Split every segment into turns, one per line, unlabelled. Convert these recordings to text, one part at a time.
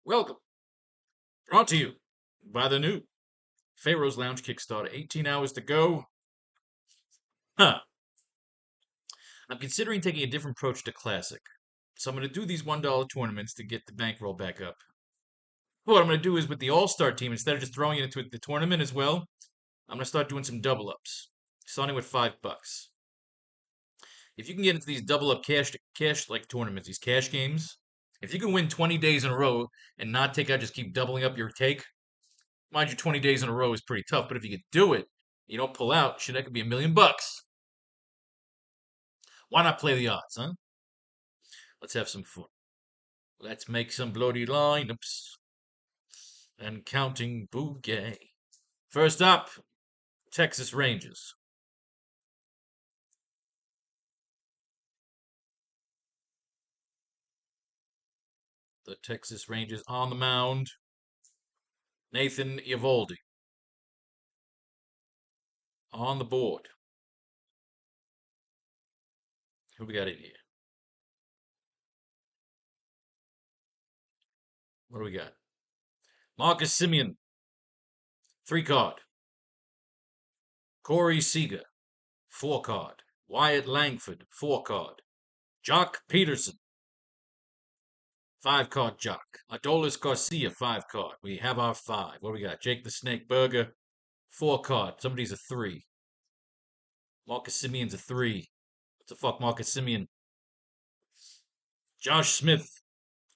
Welcome. Brought to you by the new Faro's Lounge Kickstarter. 18 hours to go. Huh. I'm considering taking a different approach to Classic. So I'm going to do these $1 tournaments to get the bankroll back up. What I'm going to do is with the All-Star team, instead of just throwing it into the tournament as well, I'm going to start doing some double ups, starting with $5. If you can get into these double up cash like tournaments, these cash games, if you can win 20 days in a row and not take out, just keep doubling up your take. Mind you, 20 days in a row is pretty tough, but if you could do it, you don't pull out, shit, that could be $1,000,000. Why not play the odds, huh? Let's have some fun. Let's make some bloody lineups. And counting bouquet. First up, Texas Rangers. The Texas Rangers on the mound. Nathan Eovaldi. On the board. Who we got in here? What do we got? Marcus Simeon. 3-card. Corey Seager. 4-card. Wyatt Langford. 4-card. Jock Peterson. 5-card Jock. Adolis Garcia, 5-card. We have our 5. What do we got? Jake the Snake Burger. 4-card. Somebody's a 3. Marcus Simeon's a 3. What the fuck, Marcus Simeon? Josh Smith.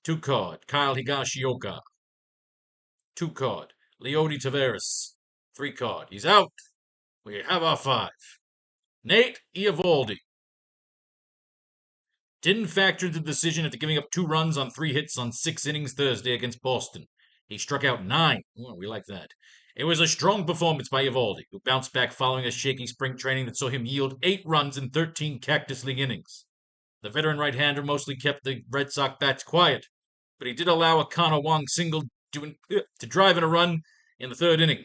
2-card. Kyle Higashioka. 2-card. Leody Taveras. 3-card. He's out. We have our 5. Nate Eovaldi. Didn't factor into the decision after giving up 2 runs on 3 hits on 6 innings Thursday against Boston. He struck out 9. Oh, we like that. It was a strong performance by Eovaldi, who bounced back following a shaky spring training that saw him yield 8 runs in 13 Cactus League innings. The veteran right-hander mostly kept the Red Sox bats quiet, but he did allow a Connor Wong single to drive in a run in the 3rd inning,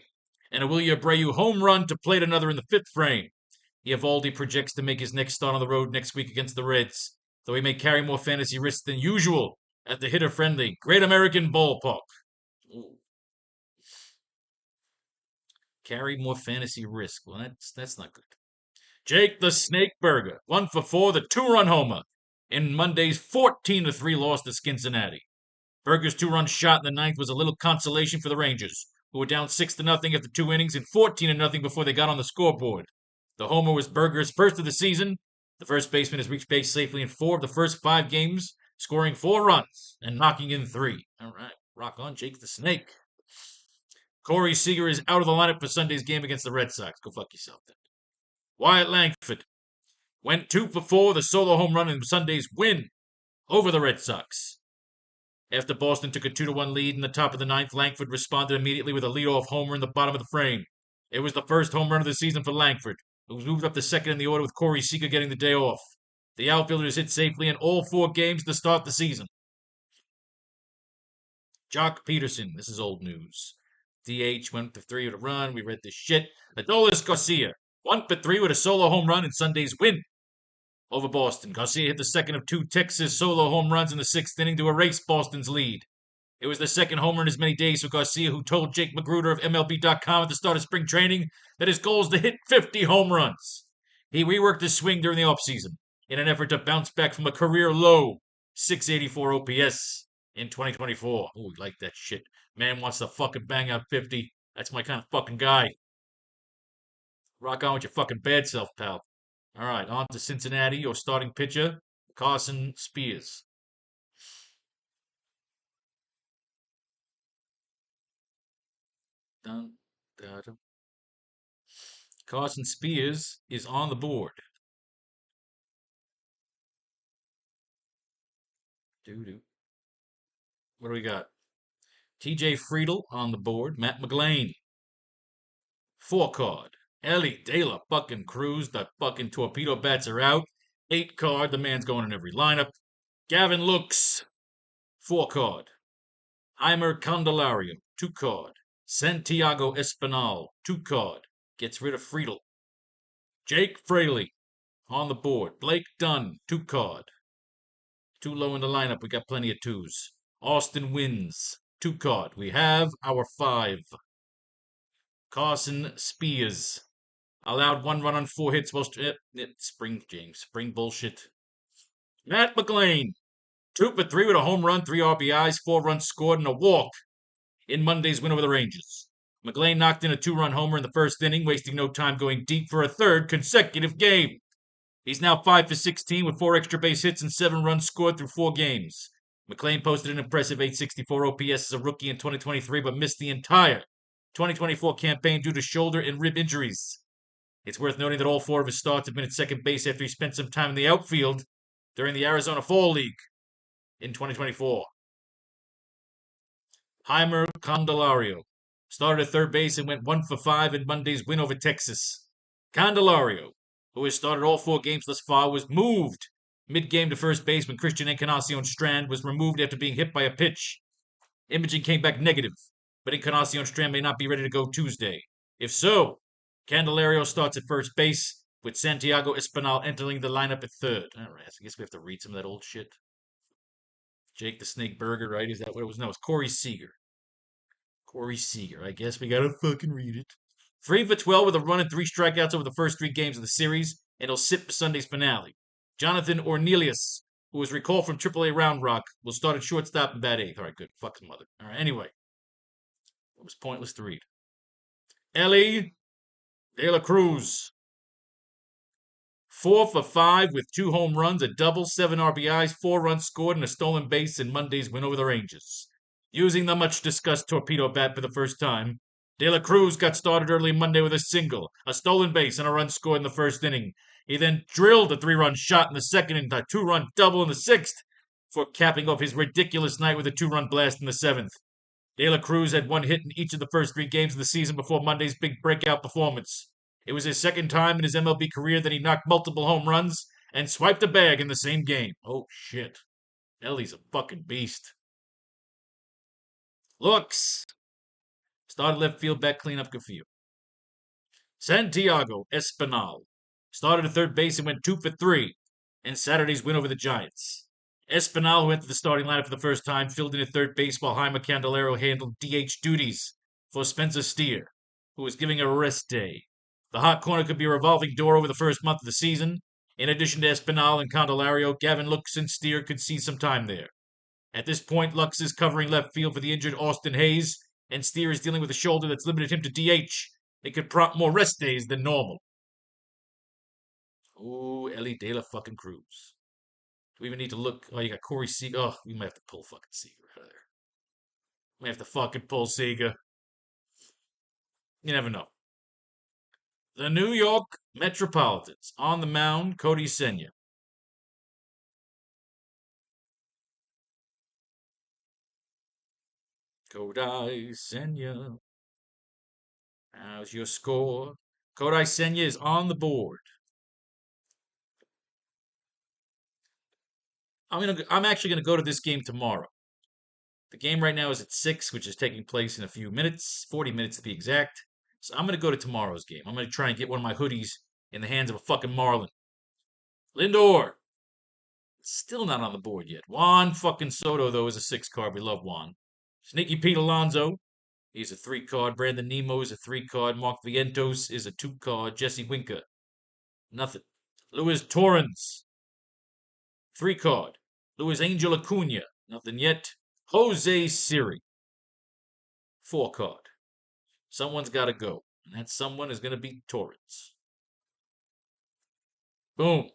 and a Willie Abreu home run to plate another in the 5th frame. Eovaldi projects to make his next start on the road next week against the Reds, though he may carry more fantasy risks than usual at the hitter-friendly Great American Ballpark. Ooh. Carry more fantasy risk. Well, that's not good. Jake the Snake Burger, 1 for 4, the 2-run homer in Monday's 14-3 loss to Cincinnati. Burger's 2-run shot in the 9th was a little consolation for the Rangers, who were down 6-0 after 2 innings and 14-0 before they got on the scoreboard. The homer was Burger's first of the season. The first baseman has reached base safely in 4 of the first 5 games, scoring 4 runs and knocking in 3. All right, rock on, Jake the Snake. Corey Seager is out of the lineup for Sunday's game against the Red Sox. Go fuck yourself then. Wyatt Langford went 2 for 4, the solo home run in Sunday's win over the Red Sox. After Boston took a 2-1 lead in the top of the 9th, Langford responded immediately with a leadoff homer in the bottom of the frame. It was the first home run of the season for Langford, who was moved up to second in the order with Corey Seager getting the day off. The outfielders hit safely in all 4 games to start the season. Jock Peterson, this is old news. DH went for 3 with a run. We read this shit. Adolis Garcia, 1 for 3 with a solo home run in Sunday's win over Boston. Garcia hit the second of 2 Texas solo home runs in the 6th inning to erase Boston's lead. It was the second homer in as many days for Garcia, who told Jake Magruder of MLB.com at the start of spring training that his goal is to hit 50 home runs. He reworked his swing during the offseason in an effort to bounce back from a career low 684 OPS in 2024. Oh, we like that shit. Man wants to fucking bang out 50. That's my kind of fucking guy. Rock on with your fucking bad self, pal. All right, on to Cincinnati, your starting pitcher, Carson Spears. Dun, dun, dun. Carson Spears is on the board. Doo-doo. What do we got? TJ Friedel on the board. Matt McGlane. 4-card. Ellie De La fucking Cruz. The fucking torpedo bats are out. 8-card. The man's going in every lineup. Gavin Looks. 4-card. Heimer Candelario. 2-card. Santiago Espinal. 2-card. Gets rid of Friedel. Jake Fraley on the board. Blake Dunn. 2-card. Too low in the lineup. We got plenty of 2s. Austin Wins. Two card. We have our 5. Carson Spears. Allowed 1 run on 4 hits. Spring bullshit. Matt McLean. 2 for 3 with a home run, 3 RBIs, 4 runs scored, and a walk in Monday's win over the Rangers. McLean knocked in a 2-run homer in the first inning, wasting no time going deep for a 3rd consecutive game. He's now 5 for 16 with 4 extra base hits and 7 runs scored through 4 games. McLean posted an impressive 864 OPS as a rookie in 2023, but missed the entire 2024 campaign due to shoulder and rib injuries. It's worth noting that all 4 of his starts have been at second base after he spent some time in the outfield during the Arizona Fall League in 2024. Heimer Candelario started at third base and went 1 for 5 in Monday's win over Texas. Candelario, who has started all 4 games thus far, was moved mid-game to first base when Christian Encarnacion Strand was removed after being hit by a pitch. Imaging came back negative, but Encarnacion Strand may not be ready to go Tuesday. If so, Candelario starts at first base, with Santiago Espinal entering the lineup at third. All right, I guess we have to read some of that old shit. Jake the Snake Burger, right? Is that what it was? No, it's Corey Seager. Corey Seager. I guess we gotta fucking read it. 3 for 12 with a run and 3 strikeouts over the first 3 games of the series, and he'll sit for Sunday's finale. Jonathan Ornelius, who was recalled from AAA Round Rock, will start at shortstop and bat 8th. All right, good. Fuck his mother. All right, anyway. It was pointless to read. Ellie De La Cruz. 4 for 5 with 2 home runs, a double, 7 RBIs, 4 runs scored, and a stolen base in Monday's win over the Rangers. Using the much-discussed torpedo bat for the first time, De La Cruz got started early Monday with a single, a stolen base, and a run scored in the first inning. He then drilled a 3-run shot in the second and a 2-run double in the 6th, before capping off his ridiculous night with a 2-run blast in the 7th. De La Cruz had 1 hit in each of the first 3 games of the season before Monday's big breakout performance. It was his second time in his MLB career that he knocked multiple home runs and swiped a bag in the same game. Oh, shit. Ellie's a fucking beast. Looks. Started left field, back cleanup, good for you. Santiago Espinal. Started at third base and went 2 for 3 in Saturday's win over the Giants. Espinal, who entered the starting lineup for the first time, filled in at third base while Jaime Candelario handled DH duties for Spencer Steer, who was giving a rest day. The hot corner could be a revolving door over the first month of the season. In addition to Espinal and Candelario, Gavin Lux and Steer could see some time there. At this point, Lux is covering left field for the injured Austin Hayes, and Steer is dealing with a shoulder that's limited him to DH. It could prompt more rest days than normal. Ooh, Ellie De La fucking Cruz. Do we even need to look? Oh, you got Corey Seager. Oh, we might have to pull fucking Seager out of there. We have to fucking pull Seager. You never know. The New York Metropolitans. On the mound, Cody Senya. Cody Senya. How's your score? Cody Senya is on the board. I'm actually gonna go to this game tomorrow. The game right now is at 6, which is taking place in a few minutes, 40 minutes to be exact. So I'm gonna go to tomorrow's game. I'm gonna try and get one of my hoodies in the hands of a fucking Marlin. Lindor. Still not on the board yet. Juan fucking Soto, though, is a 6 card. We love Juan. Sneaky Pete Alonso. He's a 3 card. Brandon Nemo is a 3 card. Mark Vientos is a 2 card. Jesse Winker. Nothing. Luis Torrens. 3 card. Luis Angel Acuna. Nothing yet. Jose Siri. 4 card. Someone's got to go. And that someone is going to be Torrens. Boom.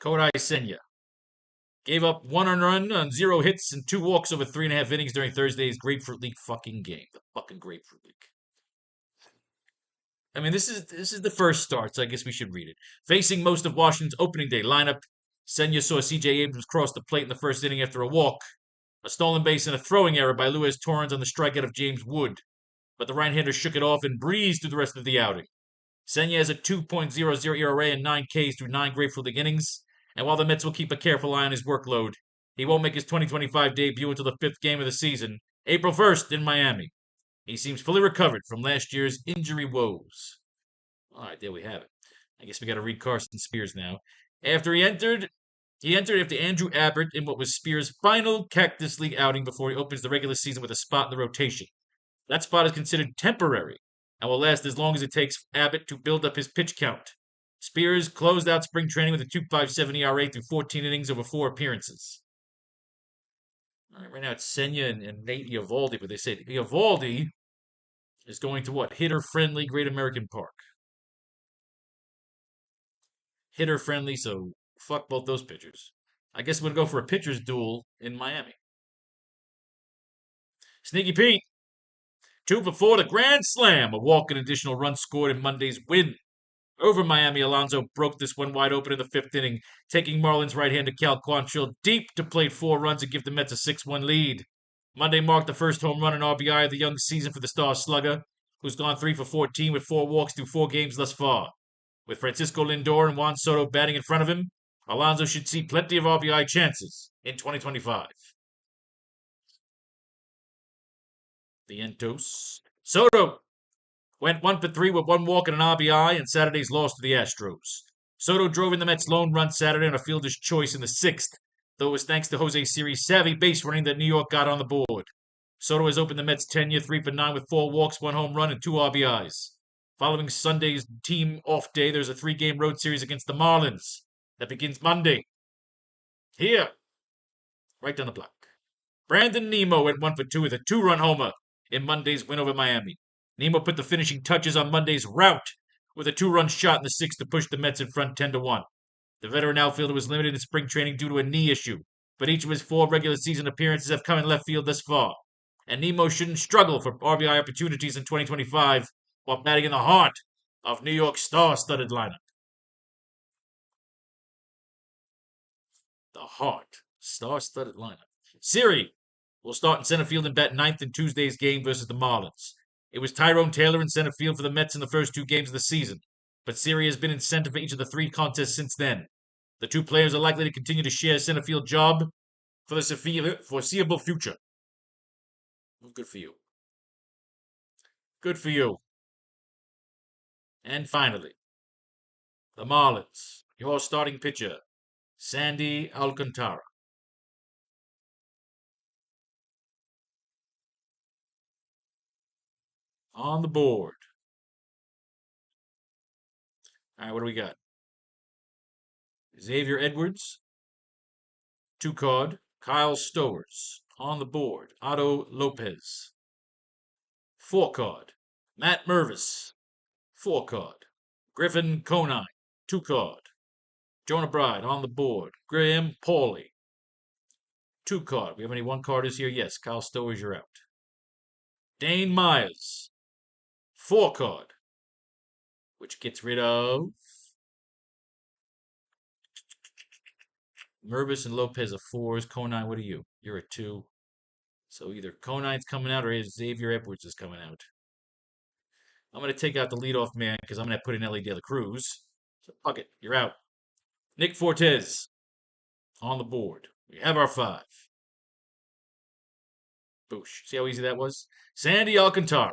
Kodai Senya. Gave up 1 run on 0 hits and 2 walks over 3.5 innings during Thursday's Grapefruit League fucking game. The fucking Grapefruit League. I mean, this is the first start, so I guess we should read it. Facing most of Washington's opening day lineup, Senya saw C.J. Abrams cross the plate in the first inning after a walk, a stolen base, and a throwing error by Luis Torrens on the strikeout of James Wood. But the right-hander shook it off and breezed through the rest of the outing. Senya has a 2.00 ERA and 9 Ks through 9 Grapefruit League innings, and while the Mets will keep a careful eye on his workload, he won't make his 2025 debut until the 5th game of the season, April 1st in Miami. He seems fully recovered from last year's injury woes. All right, there we have it. I guess we got to read Carson Spears now. After he entered He entered after Andrew Abbott in what was Spears' final Cactus League outing before he opens the regular season with a spot in the rotation. That spot is considered temporary and will last as long as it takes Abbott to build up his pitch count. Spears closed out spring training with a 2.57 ERA through 14 innings over 4 appearances. All right now it's Senya and Nate Eovaldi, but they say Eovaldi is going to what? Hitter-friendly Great American Park. Hitter-friendly, so fuck both those pitchers. I guess we'll go for a pitcher's duel in Miami. Sneaky Pete, 2 for 4 to grand slam, a walk and additional run scored in Monday's win. Over Miami, Alonso broke this one wide open in the 5th inning, taking Marlins right-hander Cal Quantrill deep to plate 4 runs and give the Mets a 6-1 lead. Monday marked the first home run and RBI of the young season for the star slugger, who's gone 3 for 14 with 4 walks through 4 games thus far. With Francisco Lindor and Juan Soto batting in front of him, Alonso should see plenty of RBI chances in 2025. Vientos. Soto went 1 for 3 with 1 walk and an RBI in Saturday's loss to the Astros. Soto drove in the Mets' lone run Saturday on a fielder's choice in the 6th, though it was thanks to Jose Siri's savvy base running that New York got on the board. Soto has opened the Mets' tenure 3 for 9 with 4 walks, 1 home run, and 2 RBIs. Following Sunday's team off day, there's a 3-game road series against the Marlins that begins Monday. Here, right down the block. Brandon Nimmo went 1 for 2 with a 2-run homer in Monday's win over Miami. Nimmo put the finishing touches on Monday's rout with a 2-run shot in the 6th to push the Mets in front 10-1. The veteran outfielder was limited in spring training due to a knee issue, but each of his 4 regular season appearances have come in left field thus far, and Nimmo shouldn't struggle for RBI opportunities in 2025 while batting in the heart of New York's star-studded lineup. The heart, star-studded lineup. Siri will start in center field and bat 9th in Tuesday's game versus the Marlins. It was Tyrone Taylor in center field for the Mets in the first 2 games of the season, but Siri has been in center for each of the 3 contests since then. The 2 players are likely to continue to share a center field job for the foreseeable future. Good for you. Good for you. And finally, the Marlins, your starting pitcher, Sandy Alcantara. On the board. All right, what do we got? Xavier Edwards, 2 card. Kyle Stowers. On the board, Otto Lopez. 4 card. Matt Mervis. 4 card. Griffin Conine. 2 card. Jonah Bride on the board. Graham Pauley. 2 card. We have any 1 carders here? Yes. Kyle Stowers, you're out. Dane Myers. 4 card. Which gets rid of Mervis and Lopez are 4s. Conine, what are you? You're a 2. So either Conine's coming out or Xavier Edwards is coming out. I'm going to take out the leadoff man because I'm going to put in Ellie De La Cruz. So fuck it. You're out. Nick Fortes on the board. We have our 5. Boosh. See how easy that was? Sandy Alcantara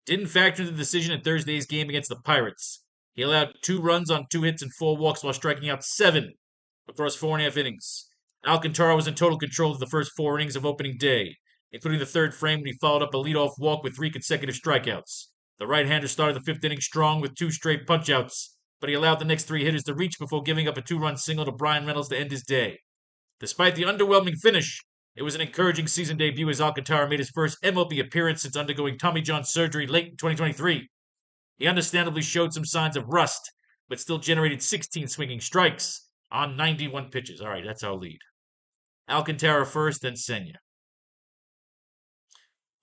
didn't factor in the decision in Thursday's game against the Pirates. He allowed 2 runs on 2 hits and 4 walks while striking out 7 across 4.5 innings. Alcantara was in total control of the first 4 innings of opening day, including the 3rd frame when he followed up a leadoff walk with 3 consecutive strikeouts. The right-hander started the 5th inning strong with 2 straight punchouts, but he allowed the next 3 hitters to reach before giving up a 2-run single to Brian Reynolds to end his day. Despite the underwhelming finish, it was an encouraging season debut as Alcantara made his first MLB appearance since undergoing Tommy John surgery late in 2023. He understandably showed some signs of rust, but still generated 16 swinging strikes on 91 pitches. All right, that's our lead. Alcantara first, then Senya.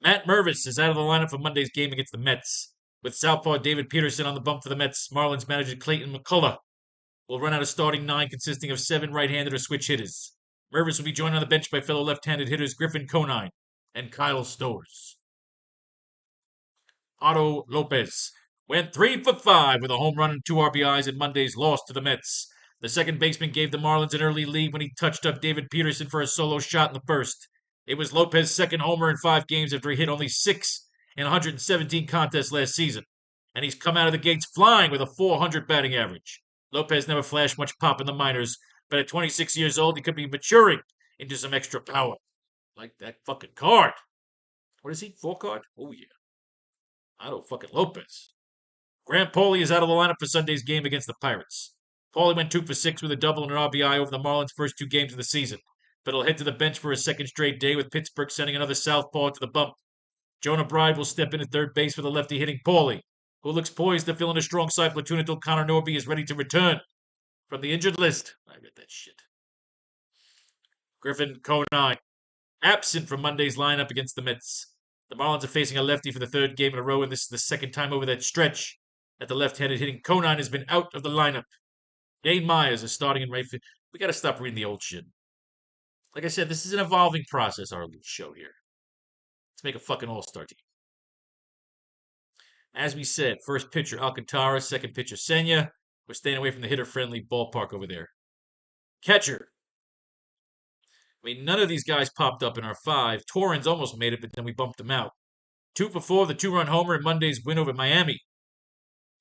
Matt Mervis is out of the lineup for Monday's game against the Mets. With southpaw David Peterson on the bump for the Mets, Marlins manager Clayton McCullough will run out a starting 9 consisting of 7 right-handed or switch hitters. Mervis will be joined on the bench by fellow left-handed hitters Griffin Conine and Kyle Stowers. Otto Lopez went 3 for 5 with a home run and 2 RBIs in Monday's loss to the Mets. The second baseman gave the Marlins an early lead when he touched up David Peterson for a solo shot in the first. It was Lopez's second homer in 5 games after he hit only 6 in 117 contests last season, and he's come out of the gates flying with a .400 batting average. Lopez never flashed much pop in the minors, But at 26 years old, he could be maturing into some extra power. Like that fucking card. What is he? 4 card? Oh, yeah. Otto fucking Lopez. Grant Pauly is out of the lineup for Sunday's game against the Pirates. Pauly went 2 for 6 with a double and an RBI over the Marlins' first 2 games of the season, but he'll head to the bench for a second straight day with Pittsburgh sending another southpaw to the bump. Jonah Bride will step in at third base for the lefty hitting Pauly, who looks poised to fill in a strong side platoon until Connor Norby is ready to return from the injured list. I read that shit. Griffin Conine, absent from Monday's lineup against the Mets. The Marlins are facing a lefty for the 3rd game in a row, and this is the 2nd time over that stretch that the left-handed hitting Conine has been out of the lineup. Dane Myers is starting in right field. We got to stop reading the old shit. Like I said, this is an evolving process, our little show here. Let's make a fucking all-star team. As we said, first pitcher Alcantara, second pitcher Senya. We're staying away from the hitter-friendly ballpark over there. Catcher. I mean, none of these guys popped up in our 5. Torrens almost made it, but then we bumped him out. 2 for 4, the 2-run homer in Monday's win over Miami.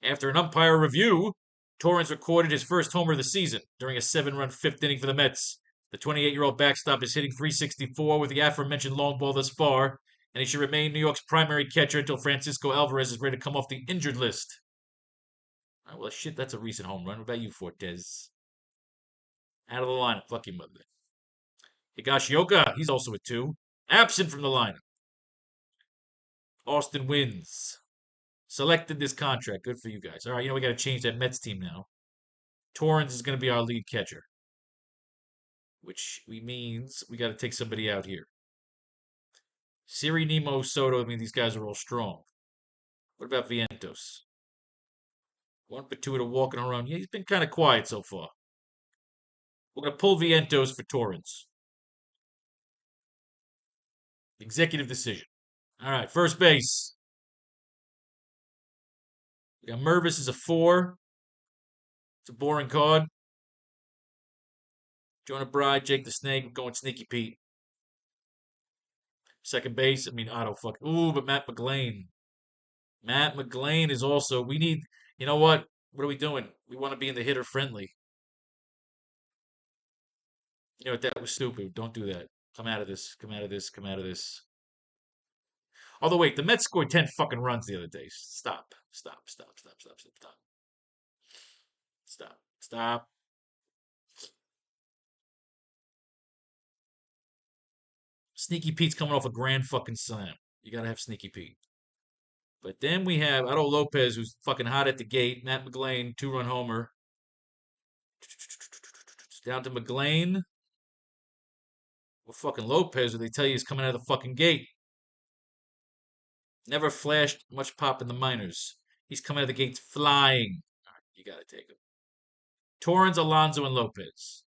After an umpire review, Torrens recorded his first homer of the season during a 7-run 5th inning for the Mets. The 28-year-old backstop is hitting .364 with the aforementioned long ball thus far, and he should remain New York's primary catcher until Francisco Alvarez is ready to come off the injured list. Oh, well, shit, that's a recent home run. What about you, Fortes? Out of the lineup. Fuck your mother. Higashioka, he's also a 2. Absent from the lineup. Austin Wins. Selected this contract. Good for you guys. All right, we got to change that Mets team now. Torrens is going to be our lead catcher, which means we got to take somebody out here. Siri, Nemo, Soto. I mean, these guys are all strong. What about Vientos? 1 for 2 to walk and a run. Yeah, he's been kind of quiet so far. We're going to pull Vientos for Torrens. Executive decision. All right, first base. We got Mervis as a 4. It's a boring card. Jonah Bride, Jake the Snake. I'm going Sneaky Pete. Second base. I mean, Otto fuck. Ooh, but Matt McGlane. Matt McGlane is also. We need. You know what? What are we doing? We want to be in the hitter friendly. You know what? That was stupid. Don't do that. Come out of this. Come out of this. Come out of this. Although wait, the Mets scored 10 fucking runs the other day. Stop. Stop. Stop. Stop. Stop. Stop. Stop. Stop. Stop. Sneaky Pete's coming off a grand fucking slam. You gotta have Sneaky Pete. But then we have Otto Lopez, who's fucking hot at the gate. Matt McGlane, 2-run homer. Down to McGlane. Well, fucking Lopez, or they tell you he's coming out of the fucking gate. Never flashed much pop in the minors. He's coming out of the gates flying. All right, you gotta take him. Torrens, Alonso, and Lopez.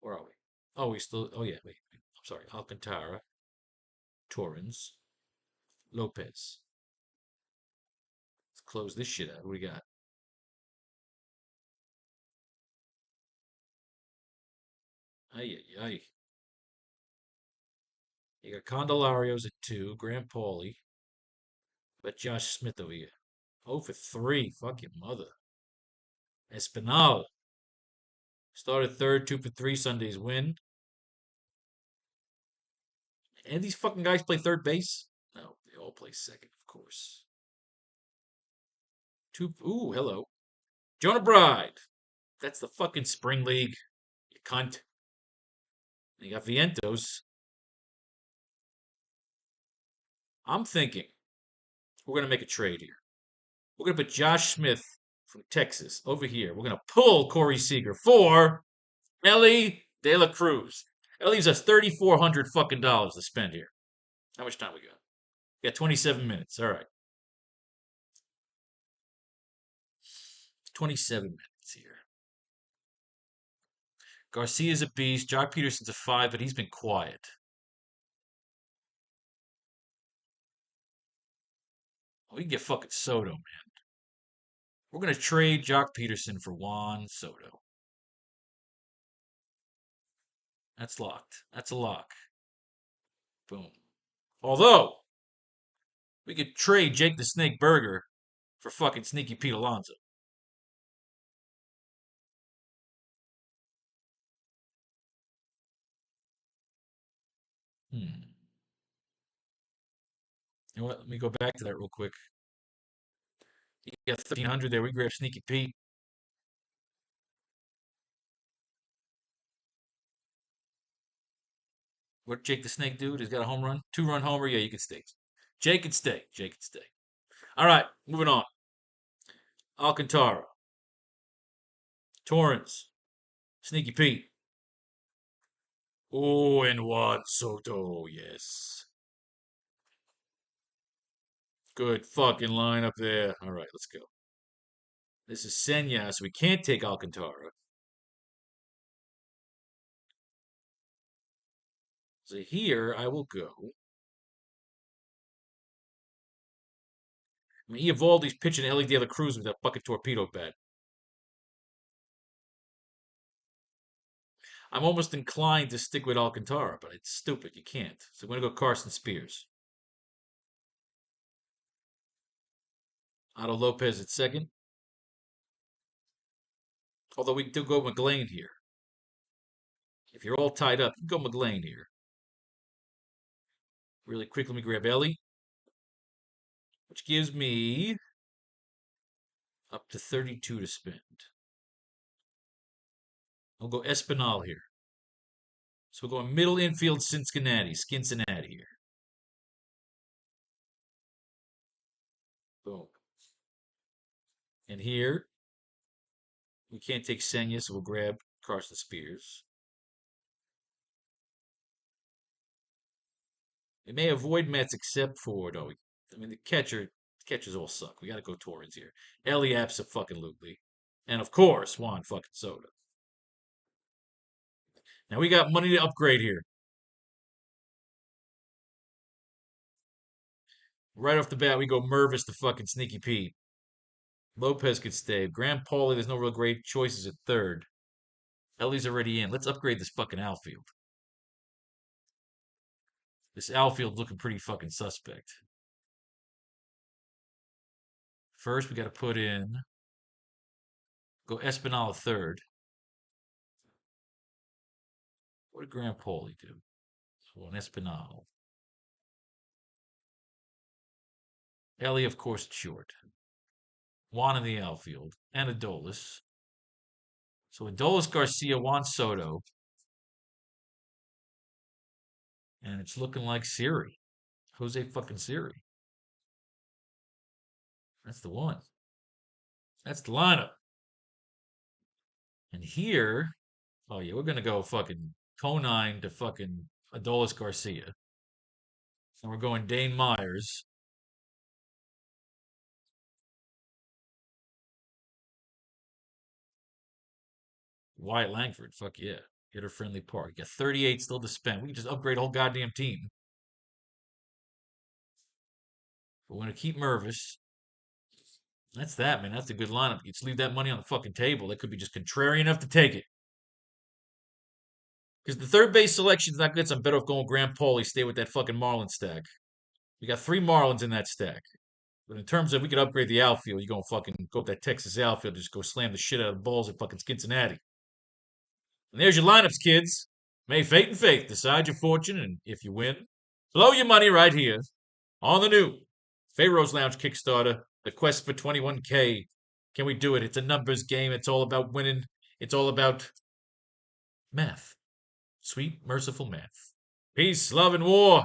Where are we? Oh, we still. Oh, yeah, wait. I'm sorry. Alcantara, Torrens, Lopez. Let's close this shit out. What do we got? Ay, ay, ay. You got Condelarios at 2, Grant Pauly. But Josh Smith over here. 0 for 3. Fuck your mother. Espinal. Started third, 2 for 3. Sunday's win. And these fucking guys play third base? No, they all play second, of course. Ooh, hello. Jonah Bride. That's the fucking spring league. You cunt. And you got Vientos. I'm thinking we're going to make a trade here. We're going to put Josh Smith from Texas over here. We're going to pull Corey Seager for Ellie De La Cruz. That leaves us $3,400 fucking dollars to spend here. How much time we got? We got 27 minutes. All right. 27 minutes here. Garcia's a beast. Jock Peterson's a 5, but he's been quiet. We can get fucking Soto, man. We're going to trade Jock Peterson for Juan Soto. That's locked. That's a lock. Boom. Although, we could trade Jake the Snake Burger for fucking Sneaky Pete Alonso. Hmm. You know what? Let me go back to that real quick. You got 1,300 there. We grab Sneaky Pete. What Jake the Snake do? He's got a home run, 2-run homer. Yeah, you can stay. Jake can stay. Jake can stay. All right, moving on. Alcantara, Torrance, Sneaky Pete. Oh, and Juan Soto. Yes. Good fucking line up there. All right, let's go. This is Senya, so we can't take Alcantara. So here I will go. I mean, Eovaldi's pitching Ellie De La Cruz with that fucking torpedo bat. I'm almost inclined to stick with Alcantara, but it's stupid. You can't. So I'm going to go Carson Spears. Otto Lopez at second. Although we do go McLean here. If you're all tied up, you can go McLean here. Really quick, let me grab Ellie, which gives me up to 32 to spend. I'll go Espinal here. So we're going middle infield Cincinnati here. Boom. And here, we can't take Senya, so we'll grab Carson Spears. We may avoid Mets except for, though. I mean, the catchers all suck. We got to go Torrens here. Ellie abso-fucking-lutely. And of course, Juan fucking Soda. Now we got money to upgrade here. Right off the bat, we go Mervis to fucking Sneaky Pete. Lopez could stay. Graham Pauly, there's no real great choices at third. Ellie's already in. Let's upgrade this fucking outfield. This outfield looking pretty fucking suspect. First, we got to put in. Go Espinal third. What did Graham Pauly do? So an Espinal. Ellie, of course, short. Juan in the outfield. And Adolis. So Adolis Garcia, Juan Soto. And it's looking like Siri. Jose fucking Siri. That's the one. That's the lineup. And here, oh yeah, we're gonna go fucking Conine to fucking Adolis Garcia. And we're going Dane Myers. Wyatt Langford. Fuck yeah. Hitter friendly park. You got 38 still to spend. We can just upgrade a whole goddamn team. But we're gonna keep Mervis. That's that, man. That's a good lineup. You just leave that money on the fucking table. That could be just contrarian enough to take it. Because the third base selection's not good, so I'm better off going Graham Pauly, stay with that fucking Marlin stack. We got 3 Marlins in that stack. But in terms of we could upgrade the outfield, you're going to fucking go with that Texas outfield, just go slam the shit out of the balls at fucking Cincinnati. And there's your lineups, kids. May fate and faith decide your fortune, and if you win, blow your money right here on the new Faro's Lounge Kickstarter, the quest for 21K. Can we do it? It's a numbers game. It's all about winning. It's all about math. Sweet, merciful math. Peace, love, and war.